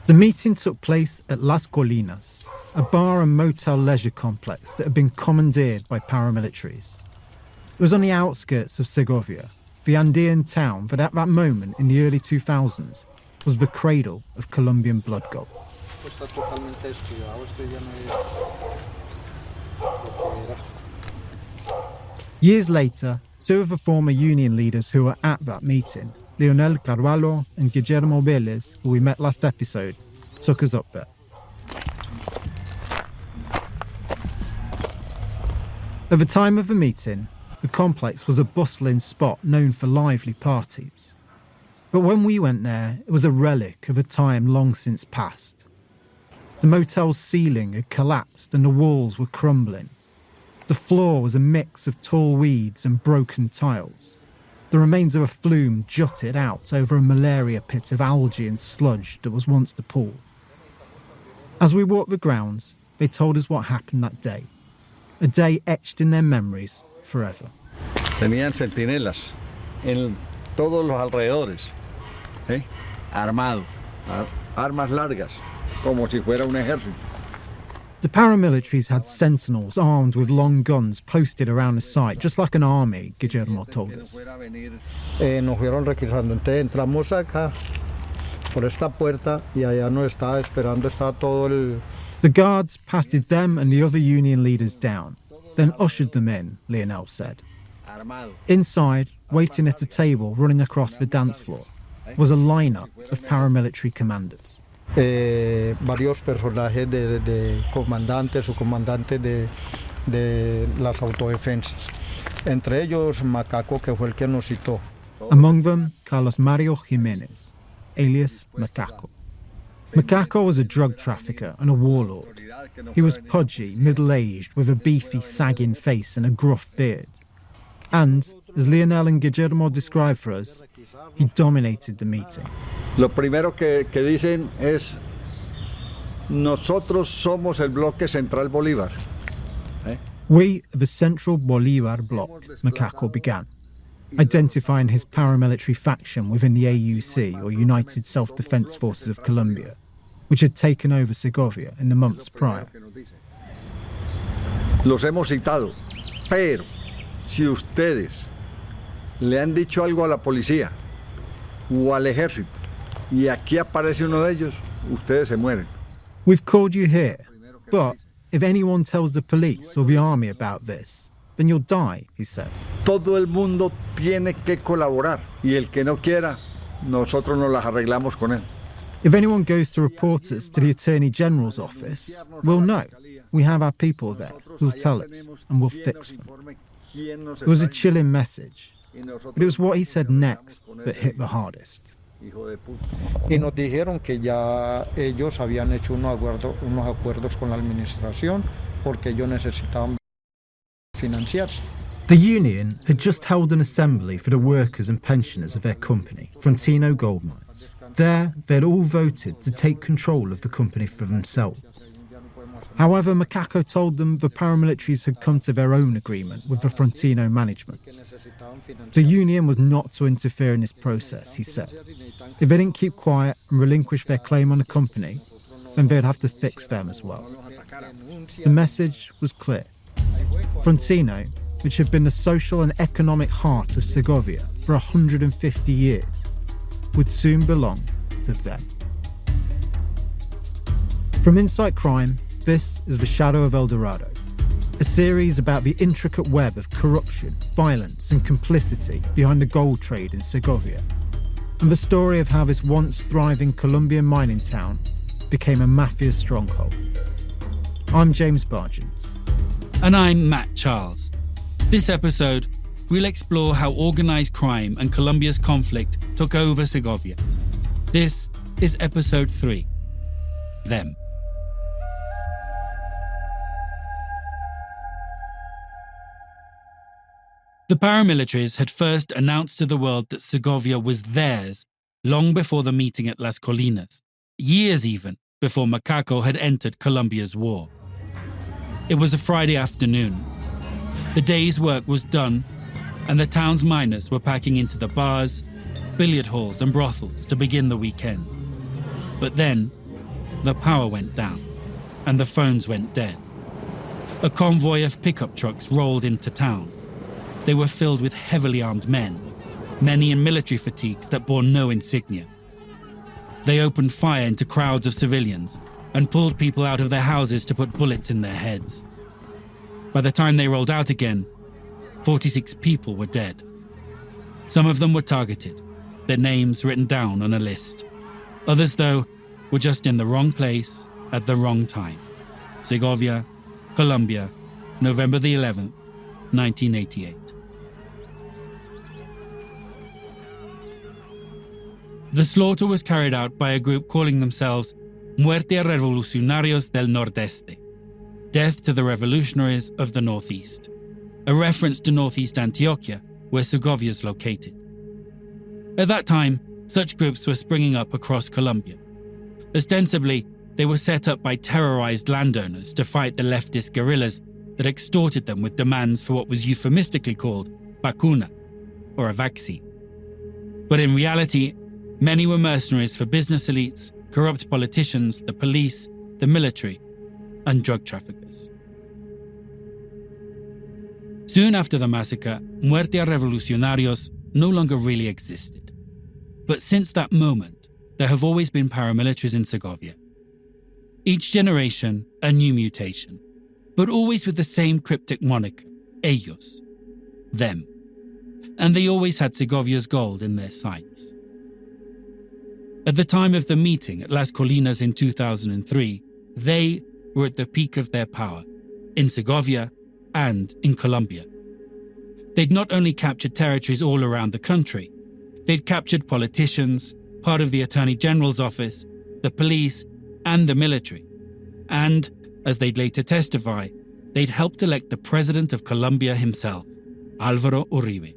The meeting took place at Las Colinas, a bar and motel leisure complex that had been commandeered by paramilitaries. It was on the outskirts of Segovia, the Andean town that at that moment in the early 2000s was the cradle of Colombian blood gold. Years later, two of the former union leaders who were at that meeting, Leonel Carvalho and Guillermo Vélez, who we met last episode, took us up there. At the time of the meeting, the complex was a bustling spot known for lively parties. But when we went there, it was a relic of a time long since past. The motel's ceiling had collapsed and the walls were crumbling. The floor was a mix of tall weeds and broken tiles. The remains of a flume jutted out over a malaria pit of algae and sludge that was once the pool. As we walked the grounds, they told us what happened that day. A day etched in their memories forever. Tenían centinelas en todos los alrededores, armados, armas largas, como si fuera un ejército. The paramilitaries had sentinels armed with long guns posted around the site, just like an army, Guillermo told us. Nos fueron requisando, entonces entramos acá por esta puerta y allá nos estaba esperando, estaba todo el... The guards passed them and the other union leaders down, then ushered them in, Leonel said. Inside, waiting at a table running across the dance floor, was a lineup of paramilitary commanders. Varios personajes de comandantes o comandantes de las autodefensas. Entre ellos, Macaco, que fue el que nos citó. Among them, Carlos Mario Jimenez, alias Macaco. Macaco was a drug trafficker and a warlord. He was pudgy, middle-aged, with a beefy, sagging face and a gruff beard. And, as Leonel and Guillermo described for us, he dominated the meeting. Lo primero que dicen es, nosotros somos el bloque central Bolívar. We are the Central Bolivar bloc, Macaco began, identifying his paramilitary faction within the AUC, or United Self-Defense Forces of Colombia, which had taken over Segovia in the months prior. Los hemos citado, pero si ustedes le han dicho algo a la policía o al ejército y aquí aparece uno de ellos, ustedes se mueren. We've called you here, but if anyone tells the police or the army about this, then you'll die, he said. Todo el mundo tiene que colaborar y el que no quiera, nosotros nos las arreglamos con él. If anyone goes to report us to the Attorney General's office, we'll know. We have our people there who'll tell us, and we'll fix them. It was a chilling message, but it was what he said next that hit the hardest. Y nos dijeron que ya ellos habían hecho unos acuerdos con la administración porque ellos necesitaban financiarse. The union had just held an assembly for the workers and pensioners of their company, Frontino Gold Mines. There, they'd all voted to take control of the company for themselves. However, Macaco told them the paramilitaries had come to their own agreement with the Frontino management. The union was not to interfere in this process, he said. If they didn't keep quiet and relinquish their claim on the company, then they'd have to fix them as well. The message was clear. Frontino, which had been the social and economic heart of Segovia for 150 years, would soon belong to them. From Insight Crime, this is The Shadow of El Dorado, a series about the intricate web of corruption, violence and complicity behind the gold trade in Segovia, and the story of how this once thriving Colombian mining town became a mafia stronghold. I'm James Bargent. And I'm Matt Charles. This episode, we'll explore how organised crime and Colombia's conflict took over Segovia. This is episode 3, Them. The paramilitaries had first announced to the world that Segovia was theirs long before the meeting at Las Colinas, years even before Macaco had entered Colombia's war. It was a Friday afternoon. The day's work was done, and the town's miners were packing into the bars, billiard halls and brothels to begin the weekend. But then, the power went down, and the phones went dead. A convoy of pickup trucks rolled into town. They were filled with heavily armed men, many in military fatigues that bore no insignia. They opened fire into crowds of civilians and pulled people out of their houses to put bullets in their heads. By the time they rolled out again, 46 people were dead. Some of them were targeted, their names written down on a list. Others, though, were just in the wrong place at the wrong time. Segovia, Colombia, November the 11th, 1988. The slaughter was carried out by a group calling themselves Muerte a Revolucionarios del Nordeste, Death to the Revolutionaries of the Northeast, a reference to northeast Antioquia, where Segovia is located. At that time, such groups were springing up across Colombia. Ostensibly, they were set up by terrorized landowners to fight the leftist guerrillas that extorted them with demands for what was euphemistically called vacuna, or a vaccine. But in reality, many were mercenaries for business elites, corrupt politicians, the police, the military, and drug traffickers. Soon after the massacre, Muerte a Revolucionarios no longer really existed. But since that moment, there have always been paramilitaries in Segovia. Each generation, a new mutation, but always with the same cryptic moniker, ellos, them. And they always had Segovia's gold in their sights. At the time of the meeting at Las Colinas in 2003, they were at the peak of their power, in Segovia and in Colombia. They'd not only captured territories all around the country, they'd captured politicians, part of the Attorney General's office, the police, and the military. And, as they'd later testify, they'd helped elect the president of Colombia himself, Álvaro Uribe.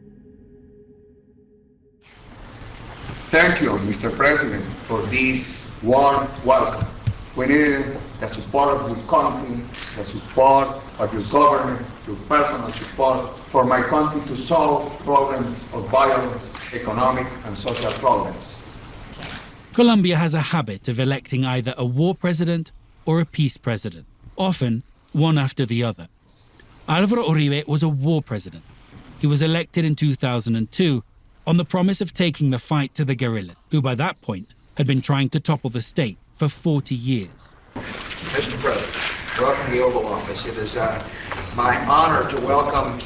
Thank you, Mr. President, for this warm welcome. We needed the support of your country, the support of your government, your personal support for my country to solve problems of violence, economic and social problems. Colombia has a habit of electing either a war president or a peace president, often one after the other. Álvaro Uribe was a war president. He was elected in 2002 on the promise of taking the fight to the guerrillas, who by that point had been trying to topple the state for 40 years. Mr. President, welcome to the Oval Office. It is my honor to welcome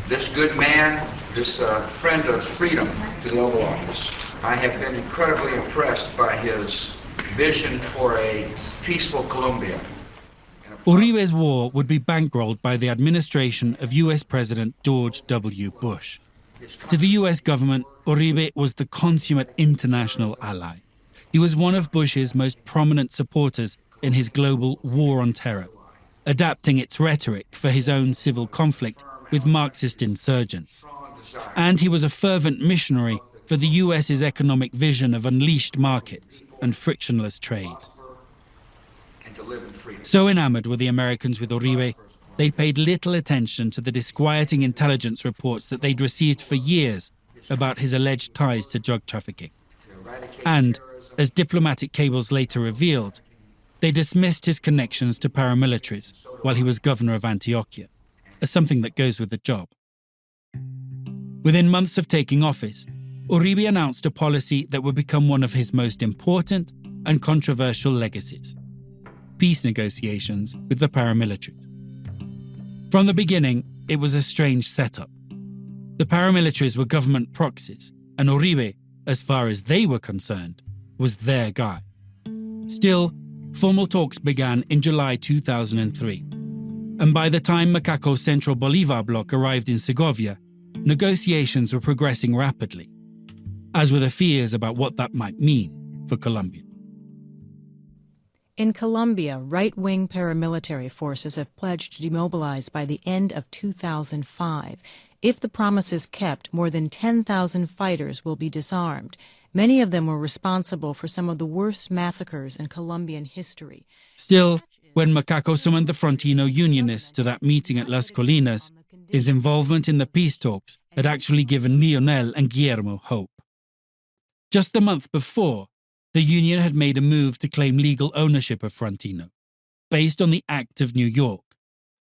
this good man, this friend of freedom, to the Oval Office. I have been incredibly impressed by his vision for a peaceful Colombia. Uribe's war would be bankrolled by the administration of US President George W. Bush. To the US government, Uribe was the consummate international ally. He was one of Bush's most prominent supporters in his global war on terror, adapting its rhetoric for his own civil conflict with Marxist insurgents. And he was a fervent missionary for the US's economic vision of unleashed markets and frictionless trade. So enamored were the Americans with Uribe, they paid little attention to the disquieting intelligence reports that they'd received for years about his alleged ties to drug trafficking. And, as diplomatic cables later revealed, they dismissed his connections to paramilitaries while he was governor of Antioquia, as something that goes with the job. Within months of taking office, Uribe announced a policy that would become one of his most important and controversial legacies: peace negotiations with the paramilitaries. From the beginning, it was a strange setup. The paramilitaries were government proxies, and Uribe, as far as they were concerned, was their guy. Still, formal talks began in July 2003, and by the time Macaco's Central Bolivar bloc arrived in Segovia, negotiations were progressing rapidly, as were the fears about what that might mean for Colombia. In Colombia, right-wing paramilitary forces have pledged to demobilize by the end of 2005. If the promise is kept, more than 10,000 fighters will be disarmed. Many of them were responsible for some of the worst massacres in Colombian history. Still, when Macaco summoned the Frontino unionists to that meeting at Las Colinas, his involvement in the peace talks had actually given Lionel and Guillermo hope. Just the month before, the union had made a move to claim legal ownership of Frontino, based on the Act of New York,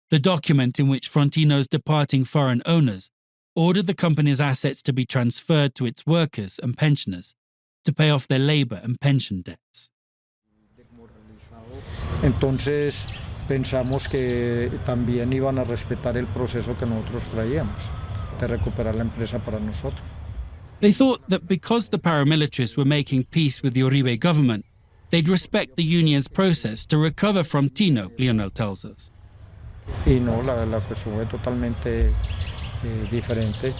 the document in which Frontino's departing foreign owners ordered the company's assets to be transferred to its workers and pensioners to pay off their labor and pension debts. Entonces pensamos que también iban a respetar el proceso que nosotros traíamos de recuperar la empresa para nosotros. They thought that because the paramilitaries were making peace with the Uribe government, they'd respect the union's process to recover Frontino, Lionel tells us. Y no, la cuestión fue totalmente diferente.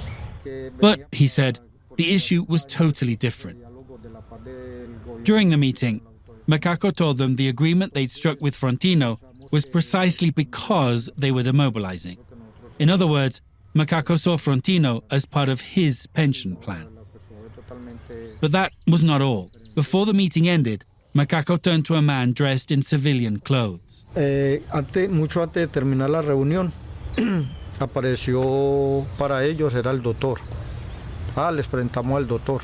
But, he said, the issue was totally different. During the meeting, Macaco told them the agreement they'd struck with Frontino was precisely because they were demobilizing. In other words, Macaco saw Frontino as part of his pension plan. But that was not all. Before the meeting ended, Macaco turned to a man dressed in civilian clothes. Mucho antes de terminar la reunión, apareció para ellos, era el doctor. Les presentamos al doctor.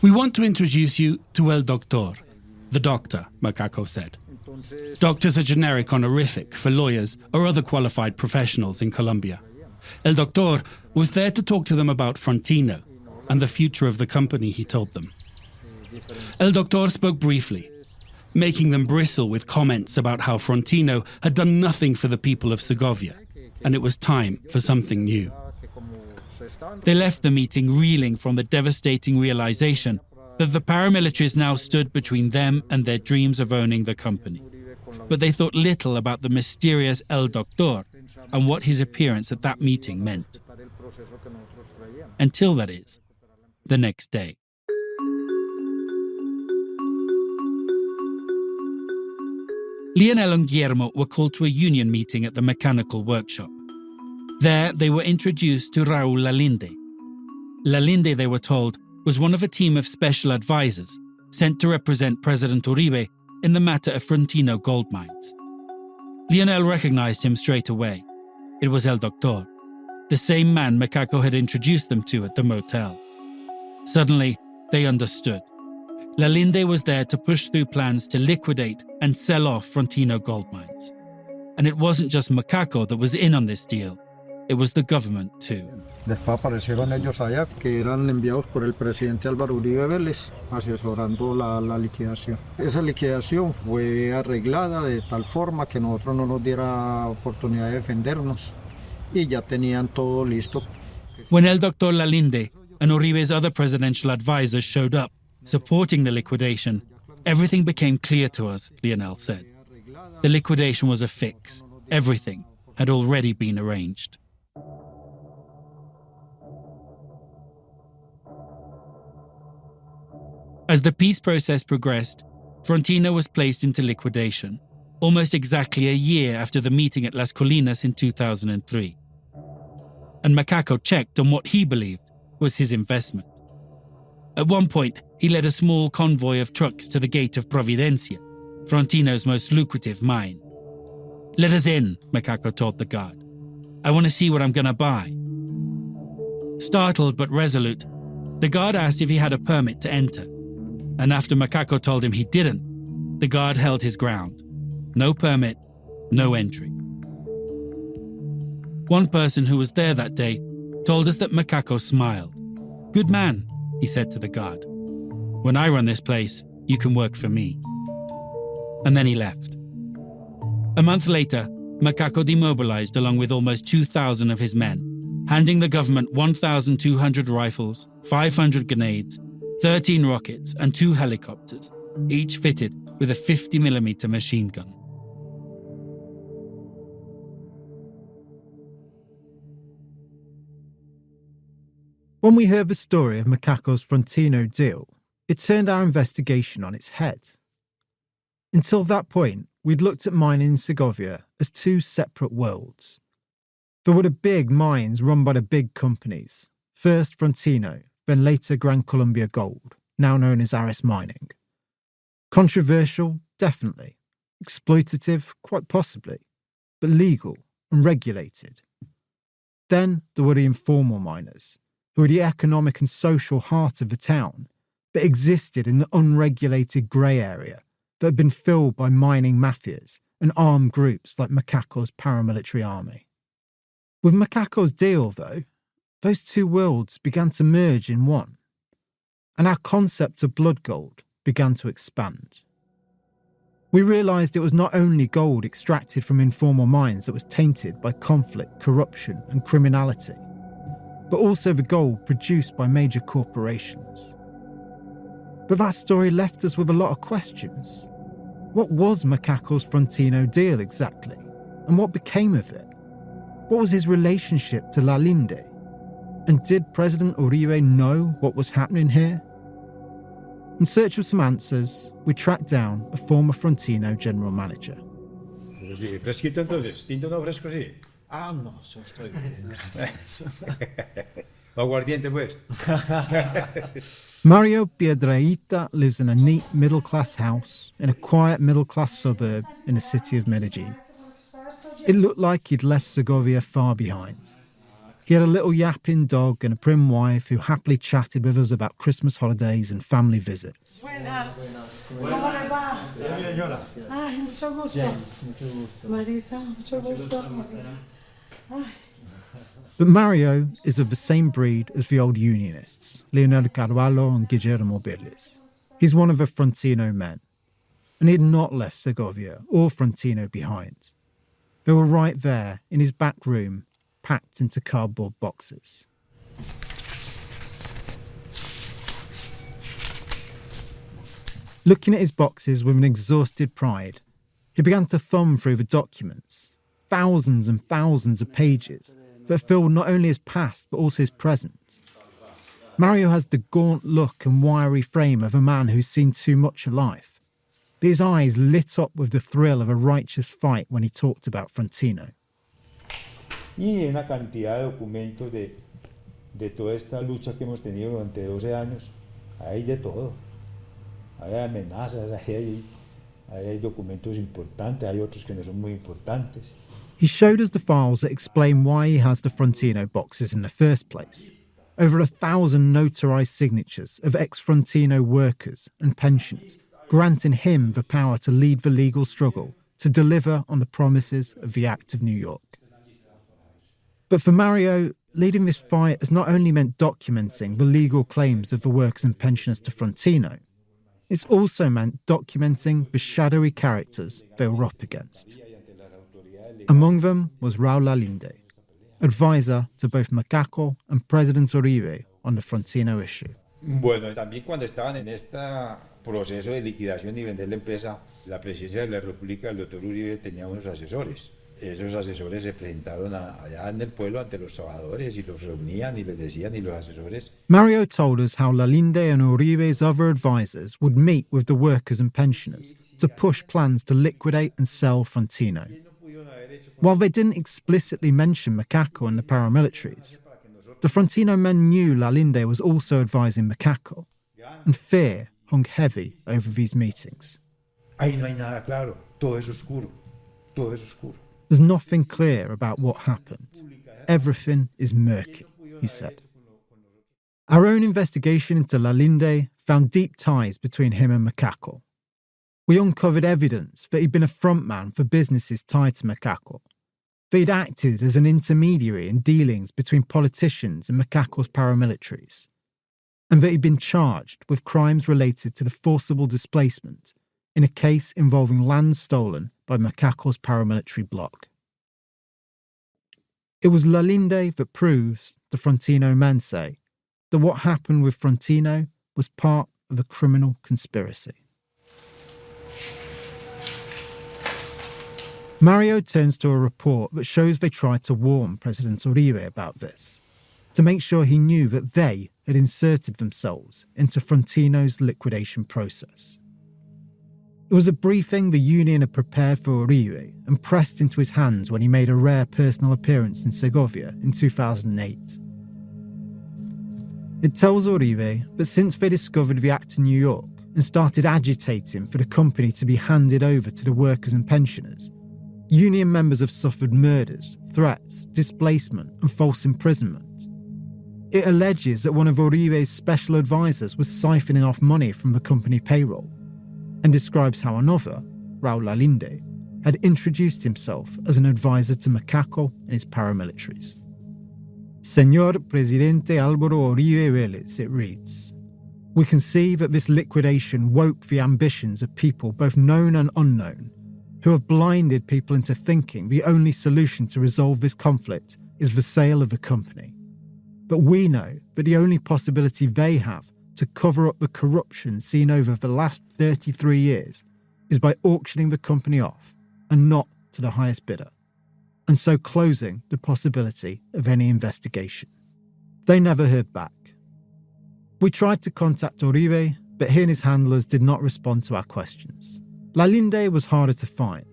We want to introduce you to El Doctor, the doctor, Macaco said. Doctors are generic honorific for lawyers or other qualified professionals in Colombia. El Doctor was there to talk to them about Frontino and the future of the company, he told them. El Doctor spoke briefly, making them bristle with comments about how Frontino had done nothing for the people of Segovia, and it was time for something new. They left the meeting reeling from the devastating realization that the paramilitaries now stood between them and their dreams of owning the company. But they thought little about the mysterious El Doctor and what his appearance at that meeting meant. Until, that is, the next day. Lionel and Guillermo were called to a union meeting at the mechanical workshop. There, they were introduced to Raúl Lalinde. Lalinde, they were told, was one of a team of special advisors sent to represent President Uribe in the matter of Frontino gold mines. Lionel recognized him straight away. It was El Doctor, the same man Macaco had introduced them to at the motel. Suddenly, they understood. Lalinde was there to push through plans to liquidate and sell off Frontino gold mines. And it wasn't just Macaco that was in on this deal. It was the government too. Después aparecieron ellos allá, que eran enviados por el presidente Álvaro Uribe Vélez, asesorando la liquidación. Esa liquidación fue arreglada de tal forma que nosotros no nos diera oportunidad de defendernos y ya tenían todo listo. When El Doctor Lalinde and Uribe's other presidential advisors showed up, supporting the liquidation, everything became clear to us, Lionel said. The liquidation was a fix. Everything had already been arranged. As the peace process progressed, Frontino was placed into liquidation, almost exactly a year after the meeting at Las Colinas in 2003. And Macaco checked on what he believed was his investment. At one point, he led a small convoy of trucks to the gate of Providencia, Frontino's most lucrative mine. "Let us in," Macaco told the guard. "I want to see what I'm going to buy." Startled but resolute, the guard asked if he had a permit to enter. And after Macaco told him he didn't, the guard held his ground. No permit, no entry. One person who was there that day told us that Macaco smiled. "Good man," he said to the guard. "When I run this place, you can work for me." And then he left. A month later, Macaco demobilized along with almost 2,000 of his men, handing the government 1,200 rifles, 500 grenades, 13 rockets and 2 helicopters, each fitted with a 50mm machine gun. When we heard the story of Macaco's Frontino deal, it turned our investigation on its head. Until that point, we'd looked at mining in Segovia as two separate worlds. There were the big mines run by the big companies, first Frontino, then later Gran Colombia Gold, now known as Aris Mining. Controversial, definitely. Exploitative, quite possibly. But legal and regulated. Then there were the informal miners, who were the economic and social heart of the town, but existed in the unregulated grey area that had been filled by mining mafias and armed groups like Macaco's paramilitary army. With Macaco's deal, though, those two worlds began to merge in one, and our concept of blood gold began to expand. We realised it was not only gold extracted from informal mines that was tainted by conflict, corruption and criminality, but also the gold produced by major corporations. But that story left us with a lot of questions. What was Macaco's Frontino deal exactly? And what became of it? What was his relationship to Lalinde? And did President Uribe know what was happening here? In search of some answers, we tracked down a former Frontino general manager. Fresquito entonces, tinto no fresco sí. No, yo estoy bien, gracias. Aguardiente pues. Mario Piedrahita lives in a neat middle-class house in a quiet middle-class suburb in the city of Medellin. It looked like he'd left Segovia far behind. He had a little yapping dog and a prim wife who happily chatted with us about Christmas holidays and family visits. Buenas. ¿Cómo le va? Ay, mucho gusto. Marisa, mucho gusto. Marisa. Ay. But Mario is of the same breed as the old Unionists, Leonel Carvalho and Guillermo Birles. He's one of the Frontino men, and he had not left Segovia or Frontino behind. They were right there in his back room, packed into cardboard boxes. Looking at his boxes with an exhausted pride, he began to thumb through the documents, thousands and thousands of pages that filled not only his past but also his present. Mario has the gaunt look and wiry frame of a man who's seen too much of life, but his eyes lit up with the thrill of a righteous fight when he talked about Frontino. Y una cantidad de documentos de toda esta lucha que hemos tenido durante 12 años. Hay de todo. Hay amenazas, hay documentos importantes, hay otros que no son muy importantes. He showed us the files that explain why he has the Frontino boxes in the first place. Over 1,000 notarized signatures of ex-Frontino workers and pensioners, granting him the power to lead the legal struggle to deliver on the promises of the Act of New York. But for Mario, leading this fight has not only meant documenting the legal claims of the workers and pensioners to Frontino, it's also meant documenting the shadowy characters they were up against. Among them was Raul Lalinde, advisor to both Macaco and President Uribe on the Frontino issue. Bueno, también cuando estaban en este proceso de liquidación y vender la empresa, la presidencia de la República, el doctor Uribe tenía unos asesores. Esos asesores se presentaron allá en el pueblo ante los trabajadores y los reunían y les decían, y los asesores. Mario told us how Lalinde and Uribe's other advisors would meet with the workers and pensioners to push plans to liquidate and sell Frontino. While they didn't explicitly mention Macaco and the paramilitaries, the Frontino men knew Lalinde was also advising Macaco, and fear hung heavy over these meetings. Ahí no hay nada claro, todo es oscuro, todo es oscuro. There's nothing clear about what happened. Everything is murky, he said. Our own investigation into Lalinde found deep ties between him and Macaco. We uncovered evidence that he'd been a frontman for businesses tied to Macaco, that he'd acted as an intermediary in dealings between politicians and Macaco's paramilitaries, and that he'd been charged with crimes related to the forcible displacement in a case involving land stolen by Macaco's paramilitary bloc. It was Lalinde that proves, the Frontino men say, that what happened with Frontino was part of a criminal conspiracy. Mario turns to a report that shows they tried to warn President Uribe about this, to make sure he knew that they had inserted themselves into Frontino's liquidation process. It was a briefing the union had prepared for Uribe and pressed into his hands when he made a rare personal appearance in Segovia in 2008. It tells Uribe that since they discovered the Act in New York and started agitating for the company to be handed over to the workers and pensioners, union members have suffered murders, threats, displacement and false imprisonment. It alleges that one of Uribe's special advisors was siphoning off money from the company payroll, and describes how another, Raul Lalinde, had introduced himself as an advisor to Macaco and his paramilitaries. Señor Presidente Álvaro Uribe Vélez, it reads, "We can see that this liquidation woke the ambitions of people both known and unknown, who have blinded people into thinking the only solution to resolve this conflict is the sale of the company. But we know that the only possibility they have to cover up the corruption seen over the last 33 years is by auctioning the company off and not to the highest bidder, and so closing the possibility of any investigation." They never heard back. We tried to contact Uribe, but he and his handlers did not respond to our questions. Lalinde was harder to find,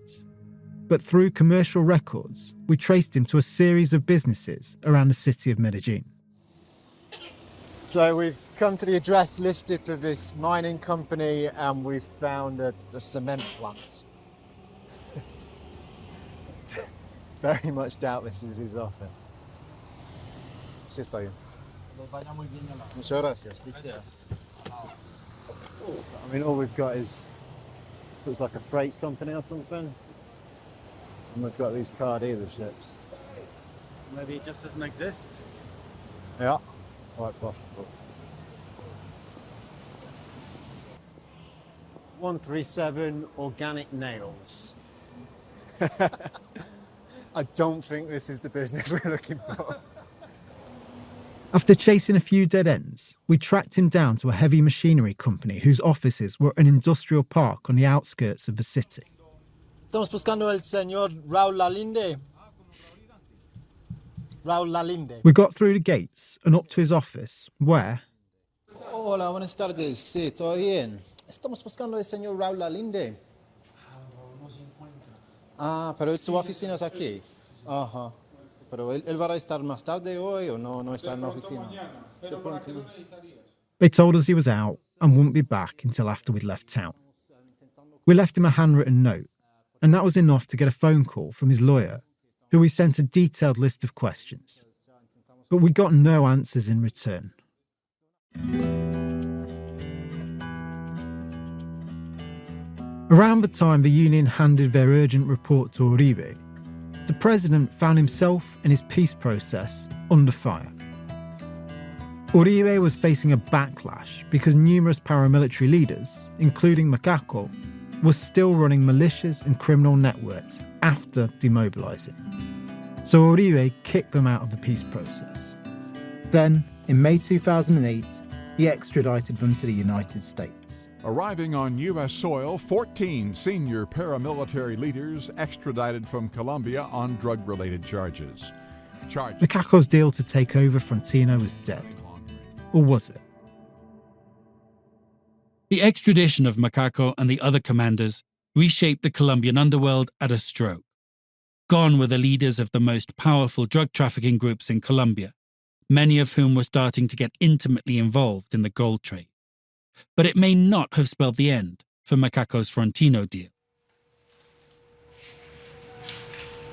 but through commercial records, we traced him to a series of businesses around the city of Medellin. So we've come to the address listed for this mining company and we've found a cement plant. Very much doubt this is his office. Sí, está bien. Muchas gracias. I mean, all we've got is, this looks like a freight company or something. And we've got these car dealerships. Maybe it just doesn't exist. Yeah, quite possible. 137 organic nails. I don't think this is the business we're looking for. After chasing a few dead ends, we tracked him down to a heavy machinery company whose offices were an industrial park on the outskirts of the city. Estamos buscando el señor Raul Lalinde. Raul Lalinde. We got through the gates and up to his office, where... Hola, buenas tardes. Sí, todo bien. Estamos buscando el señor Raul Lalinde. Ah, pero su oficina es aquí. Ajá. Pero él va a estar más tarde hoy o no está en la oficina. They told us he was out and wouldn't be back until after we'd left town. We left him a handwritten note, and that was enough to get a phone call from his lawyer, who we sent a detailed list of questions. But we got no answers in return. Around the time the union handed their urgent report to Uribe, the president found himself and his peace process under fire. Uribe was facing a backlash because numerous paramilitary leaders, including Macaco, were still running militias and criminal networks after demobilising. So Uribe kicked them out of the peace process. Then, in May 2008, he extradited them to the United States. Arriving on U.S. soil, 14 senior paramilitary leaders extradited from Colombia on drug-related charges. Macaco's deal to take over Frontino was dead. Or was it? The extradition of Macaco and the other commanders reshaped the Colombian underworld at a stroke. Gone were the leaders of the most powerful drug trafficking groups in Colombia, many of whom were starting to get intimately involved in the gold trade. But it may not have spelled the end for Macaco's Frontino deal.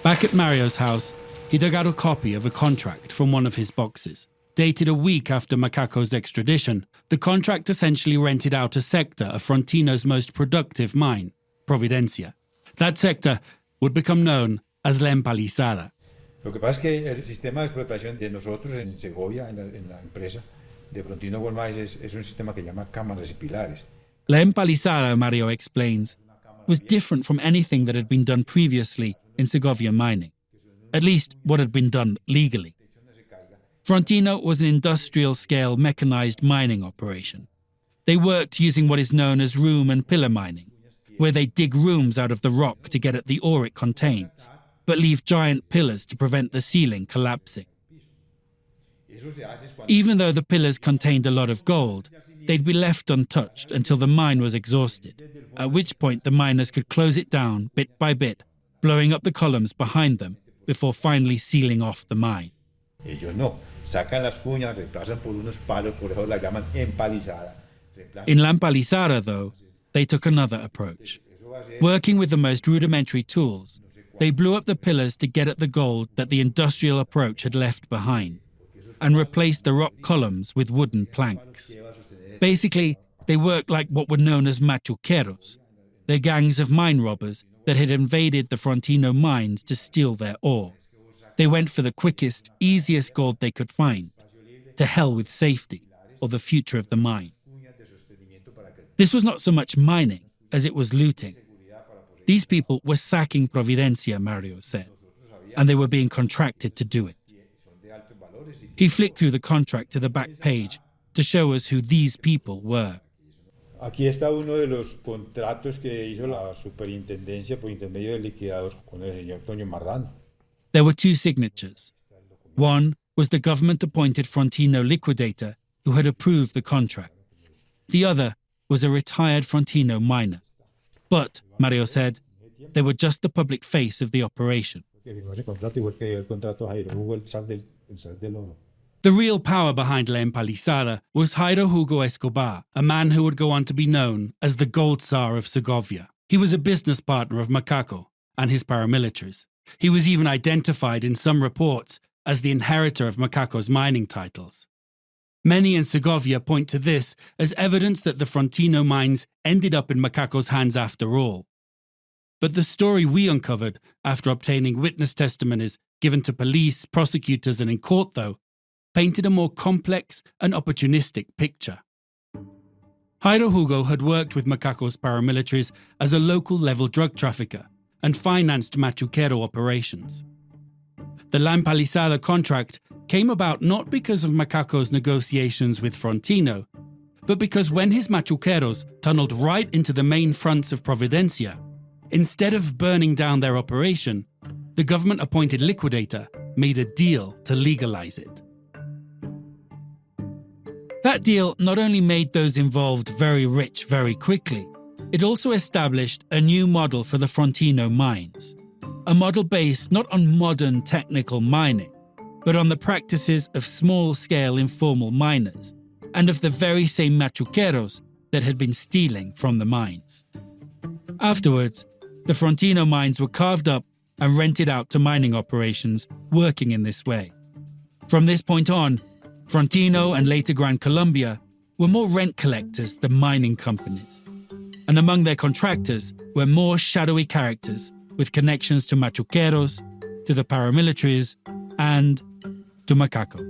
Back at Mario's house, he dug out a copy of a contract from one of his boxes. Dated a week after Macaco's extradition, the contract essentially rented out a sector of Frontino's most productive mine, Providencia. That sector would become known as La Empalizada. Lo que pasa es que el sistema de explotación de nosotros en Segovia, en la empresa de Frontino Gold Mines, es un sistema que llama cámaras y pilares. La Empalizada, Mario explains, was different from anything that had been done previously in Segovia mining, at least what had been done legally. Frontino was an industrial-scale mechanized mining operation. They worked using what is known as room and pillar mining, where they dig rooms out of the rock to get at the ore it contains, but leave giant pillars to prevent the ceiling collapsing. Even though the pillars contained a lot of gold, they'd be left untouched until the mine was exhausted, at which point the miners could close it down bit by bit, blowing up the columns behind them before finally sealing off the mine. Ellos no, sacan las cuñas, reemplazan por unos palos, por eso la llaman empalizada. In La Empalizada, though, they took another approach. Working with the most rudimentary tools, they blew up the pillars to get at the gold that the industrial approach had left behind. and replaced the rock columns with wooden planks. Basically, they worked like what were known as machuqueros. They're gangs of mine robbers that had invaded the Frontino mines to steal their ore. They went for the quickest, easiest gold they could find. To hell with safety, or the future of the mine. This was not so much mining as it was looting. These people were sacking Providencia, Mario said, and they were being contracted to do it. He flicked through the contract to the back page to show us who these people were. Aquí está uno de los contratos que hizo la superintendencia por intermedio del liquidador con el señor Toño Marrano. There were two signatures. One was the government-appointed Frontino liquidator who had approved the contract. The other was a retired Frontino miner. But, Mario said, they were just the public face of the operation. The real power behind La Empalizada was Jairo Hugo Escobar, a man who would go on to be known as the Gold Tsar of Segovia. He was a business partner of Macaco and his paramilitaries. He was even identified in some reports as the inheritor of Macaco's mining titles. Many in Segovia point to this as evidence that the Frontino mines ended up in Macaco's hands after all. But the story we uncovered after obtaining witness testimonies given to police, prosecutors, and in court, though, painted a more complex and opportunistic picture. Jairo Hugo had worked with Macaco's paramilitaries as a local-level drug trafficker and financed machuquero operations. The La Empalizada contract came about not because of Macaco's negotiations with Frontino, but because when his machuqueros tunneled right into the main fronts of Providencia, instead of burning down their operation, the government-appointed liquidator made a deal to legalize it. That deal not only made those involved very rich very quickly, it also established a new model for the Frontino mines. A model based not on modern technical mining, but on the practices of small-scale informal miners and of the very same machuqueros that had been stealing from the mines. Afterwards, the Frontino mines were carved up and rented out to mining operations working in this way. From this point on, Frontino and later Gran Colombia were more rent collectors than mining companies. And among their contractors were more shadowy characters with connections to machuqueros, to the paramilitaries, and to Macaco.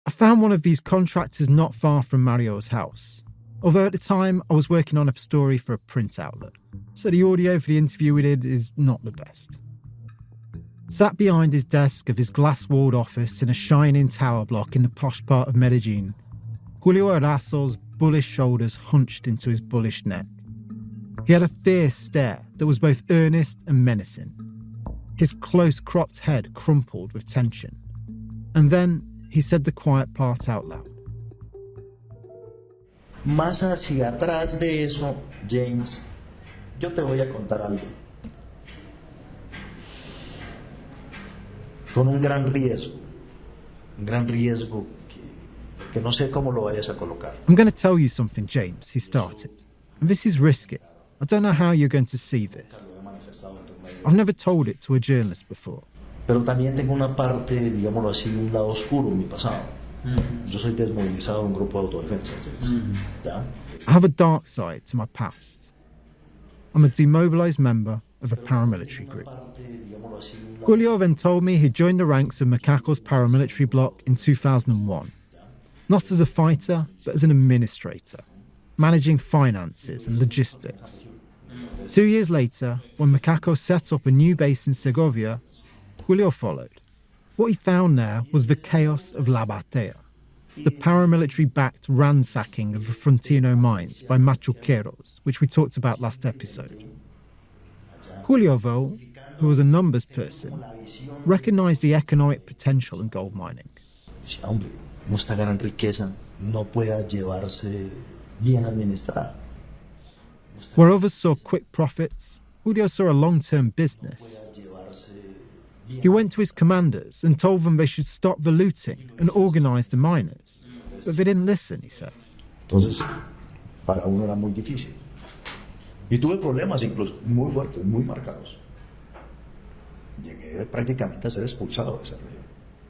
I found one of these contractors not far from Mario's house. Although at the time I was working on a story for a print outlet, so the audio for the interview we did is not the best. Sat behind his desk of his glass-walled office in a shining tower block in the posh part of Medellin, Julio Erazo's bullish shoulders hunched into his bullish neck. He had a fierce stare that was both earnest and menacing. His close-cropped head crumpled with tension. And then he said the quiet part out loud. Más hacia atrás de eso, James, yo te voy a contar algo. Con un gran riesgo que no sé cómo lo vayas a colocar. I'm going to tell you something, James, he started. And this is risky. I don't know how you're going to see this. I've never told it to a journalist before. Pero también tengo una parte, digámoslo así, un lado oscuro en mi pasado. Yo soy desmovilizado de un grupo de autodefensa, James. ¿Ya? I have a dark side to my past. I'm a demobilised member of a paramilitary group. Julio then told me he joined the ranks of Macaco's paramilitary bloc in 2001. Not as a fighter, but as an administrator, managing finances and logistics. 2 years later, when Macaco set up a new base in Segovia, Julio followed. What he found there was the chaos of La Batea, the paramilitary-backed ransacking of the Frontino mines by machuqueros, which we talked about last episode. Julio, though, who was a numbers person, recognized the economic potential in gold mining. Hombre, esta gran riqueza no pueda llevarse bien administrada. Where others saw quick profits, Julio saw a long-term business. He went to his commanders and told them they should stop the looting and organize the miners. But they didn't listen, he said. Entonces, para uno era muy difícil. Y tuve problemas incluso muy fuertes, muy marcados. Llegué prácticamente a ser expulsado de esa región.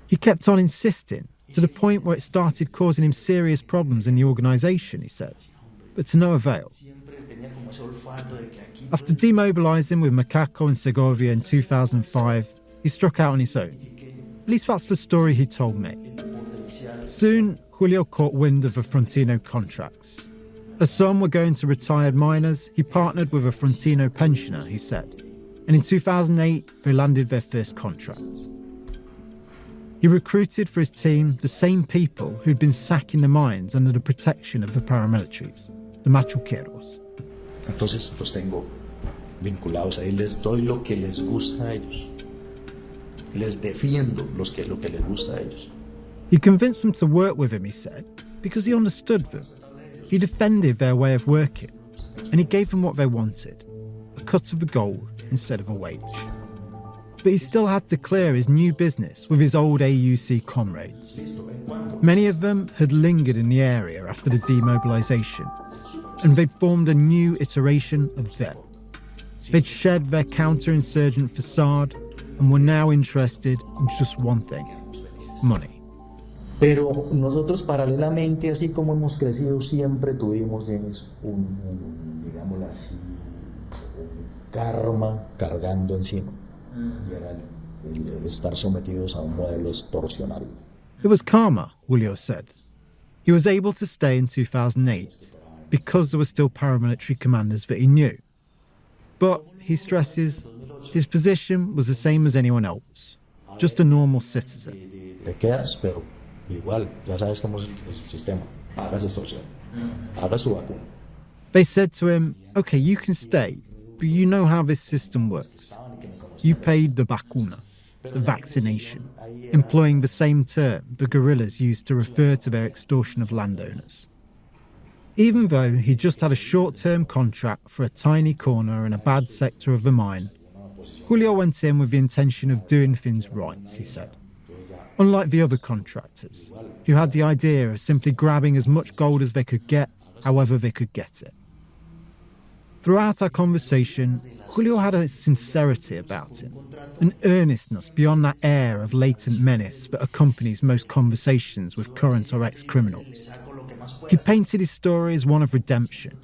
He kept on insisting, to the point where it started causing him serious problems in the organisation, he said, but to no avail. After demobilising with Macaco in Segovia in 2005, he struck out on his own. At least that's the story he told me. Soon, Julio caught wind of the Frontino contracts. As some were going to retired miners, he partnered with a Frontino pensioner, he said, and in 2008 they landed their first contract. He recruited for his team the same people who'd been sacking the mines under the protection of the paramilitaries, the machuqueros. Entonces los tengo vinculados ahí, les doy lo que les gusta a ellos. Les defiendo lo que les gusta a ellos. He convinced them to work with him, he said, because he understood them. He defended their way of working, and he gave them what they wanted, a cut of the gold instead of a wage. But he still had to clear his new business with his old AUC comrades. Many of them had lingered in the area after the demobilisation, and they'd formed a new iteration of them. They'd shed their counter-insurgent facade and were now interested in just one thing: money. Pero nosotros paralelamente, así como hemos crecido, siempre tuvimos, James, digámoslo así, un karma cargando encima. Y era el estar sometidos a un modelo extorsionario. It was karma, Julio said. He was able to stay in 2008 because there were still paramilitary commanders that he knew. But, he stresses, his position was the same as anyone else, just a normal citizen. Te quedas, pero igual, ya sabes cómo es el sistema. Pagas extorsión. Pagas tu vacuna. They said to him, okay, you can stay, but you know how this system works. You paid the vacuna, the vaccination, employing the same term the guerrillas used to refer to their extortion of landowners. Even though he just had a short-term contract for a tiny corner in a bad sector of the mine, Julio went in with the intention of doing things right, he said. Unlike the other contractors, who had the idea of simply grabbing as much gold as they could get, however they could get it. Throughout our conversation, Julio had a sincerity about him, an earnestness beyond that air of latent menace that accompanies most conversations with current or ex-criminals. He painted his story as one of redemption,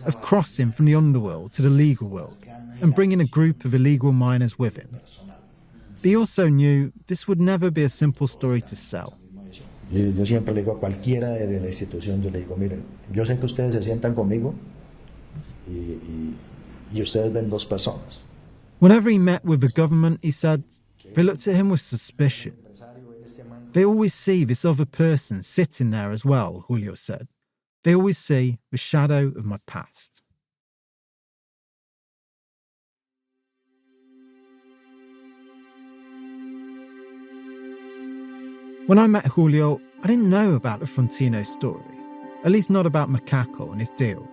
of crossing from the underworld to the legal world, and bringing a group of illegal miners with him. But he also knew this would never be a simple story to sell. Yo siempre le digo a cualquiera de la institución, yo le digo, miren, yo sé que ustedes se sientan conmigo y ustedes ven dos personas. Whenever he met with the government, he said, they looked at him with suspicion. They always see this other person sitting there as well, Julio said. They always see the shadow of my past. When I met Julio, I didn't know about the Frontino story, at least not about Macaco and his deal,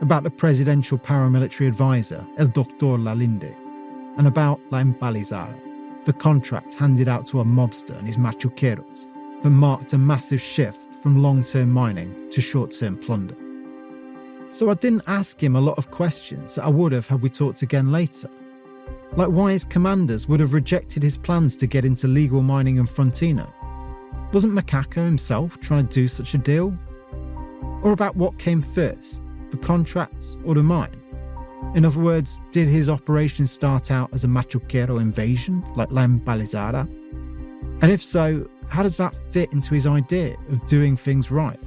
about the presidential paramilitary advisor, El Doctor Lalinde, and about La Empalizada, the contract handed out to a mobster and his machuqueros that marked a massive shift from long-term mining to short-term plunder. So I didn't ask him a lot of questions that I would have had we talked again later, like why his commanders would have rejected his plans to get into legal mining in Frontino. Wasn't Macaco himself trying to do such a deal? Or about what came first, the contracts or the mine? In other words, did his operation start out as a machuquero invasion, like La Empalizada? And if so, how does that fit into his idea of doing things right?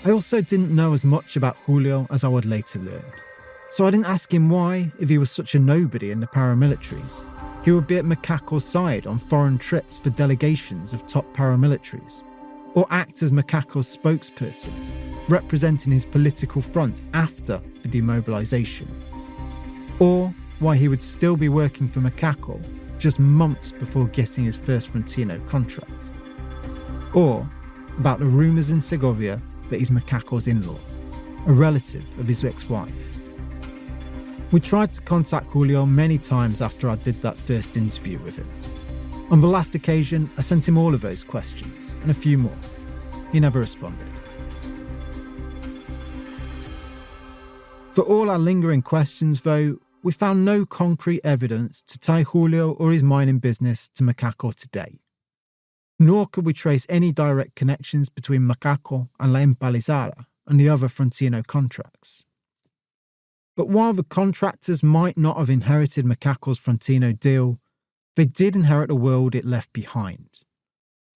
I also didn't know as much about Julio as I would later learn. So I didn't ask him why, if he was such a nobody in the paramilitaries, he would be at Macaco's side on foreign trips for delegations of top paramilitaries, or act as Macaco's spokesperson, representing his political front after the demobilisation, or why he would still be working for Macaco just months before getting his first Frontino contract, or about the rumours in Segovia that he's Macaco's in-law, a relative of his ex-wife. We tried to contact Julio many times after I did that first interview with him. On the last occasion, I sent him all of those questions, and a few more. He never responded. For all our lingering questions, though, we found no concrete evidence to tie Julio or his mining business to Macaco today. Nor could we trace any direct connections between Macaco and La Empalizada and the other Frontino contracts. But while the contractors might not have inherited Macaco's Frontino deal, they did inherit a world it left behind.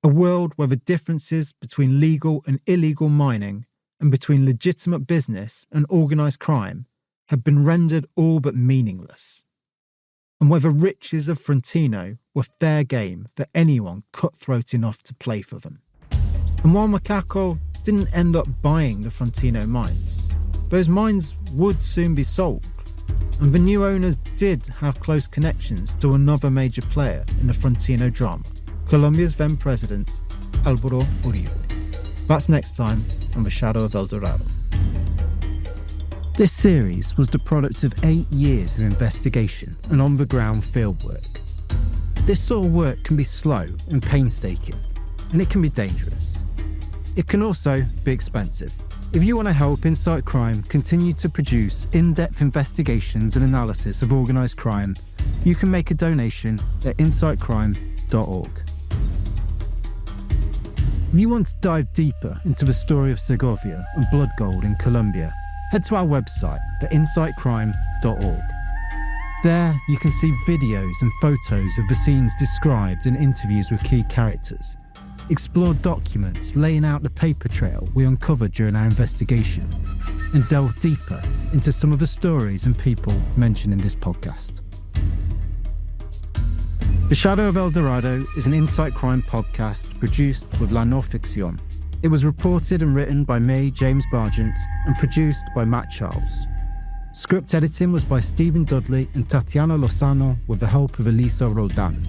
A world where the differences between legal and illegal mining and between legitimate business and organised crime had been rendered all but meaningless, and where the riches of Frontino were fair game for anyone cutthroat enough to play for them. And while Macaco didn't end up buying the Frontino mines, those mines would soon be sold, and the new owners did have close connections to another major player in the Frontino drama, Colombia's then president, Álvaro Uribe. That's next time on The Shadow of El Dorado. This series was the product of 8 years of investigation and on-the-ground fieldwork. This sort of work can be slow and painstaking, and it can be dangerous. It can also be expensive. If you want to help Insight Crime continue to produce in-depth investigations and analysis of organised crime, you can make a donation at insightcrime.org. If you want to dive deeper into the story of Segovia and blood gold in Colombia, head to our website at insightcrime.org. There you can see videos and photos of the scenes described in interviews with key characters, explore documents laying out the paper trail we uncovered during our investigation, and delve deeper into some of the stories and people mentioned in this podcast. The Shadow of El Dorado is an Insight Crime podcast produced with La No Ficción. It was reported and written by me, James Bargent, and produced by Matt Charles. Script editing was by Stephen Dudley and Tatiana Lozano with the help of Elisa Roldan.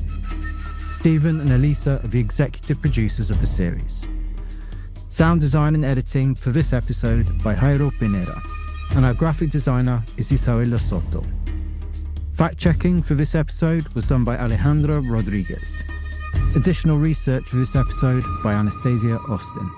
Stephen and Elisa are the executive producers of the series. Sound design and editing for this episode by Jairo Pineda, and our graphic designer is Isabella Soto. Fact-checking for this episode was done by Alejandra Rodriguez. Additional research for this episode by Anastasia Austin.